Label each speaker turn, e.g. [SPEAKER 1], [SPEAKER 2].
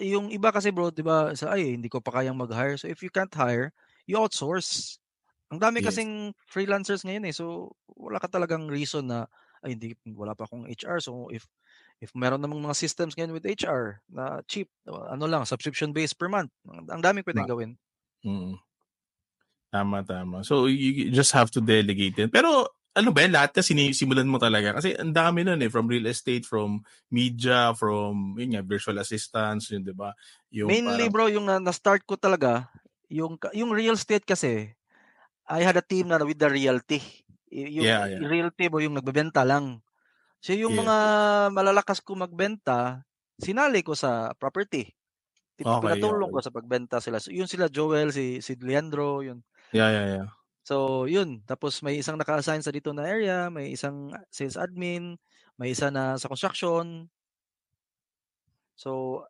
[SPEAKER 1] yung iba kasi bro 'di ba ay hindi ko pa kayang mag-hire. So if you can't hire, you outsource. Ang dami
[SPEAKER 2] Yes.
[SPEAKER 1] kasing freelancers ngayon, eh, so wala ka talagang reason na, "Ay hindi wala pa akong HR." So if meron namang mga systems ngayon with HR na cheap, ano lang subscription base per month, ang daming
[SPEAKER 2] Ma
[SPEAKER 1] puwedeng gawin.
[SPEAKER 2] mm. Tama, tama. So, you just have to delegate it. Pero ano ba 'yan, lahat kasi sinisimulan mo talaga? Kasi ang dami nun, eh, from real estate, from media, from yun nga, virtual assistants, yun 'di ba? Yung
[SPEAKER 1] Mainly
[SPEAKER 2] parang
[SPEAKER 1] bro yung na-start ko talaga yung real estate kasi, I had a team na with the realty. Yung
[SPEAKER 2] yeah, yeah.
[SPEAKER 1] realty mo yung nagbebenta lang. So yung
[SPEAKER 2] Yes,
[SPEAKER 1] mga
[SPEAKER 2] yes.
[SPEAKER 1] malalakas kong magbenta, sinali ko sa property.
[SPEAKER 2] Okey,
[SPEAKER 1] Pinatulong ko
[SPEAKER 2] okey.
[SPEAKER 1] sa pagbenta sila. So yun sila Joel, si Leandro, yun.
[SPEAKER 2] Yeah, yeah, yeah.
[SPEAKER 1] So yun, tapos may isang naka-assign sa dito na area, may isang sales admin, may isa na sa construction. So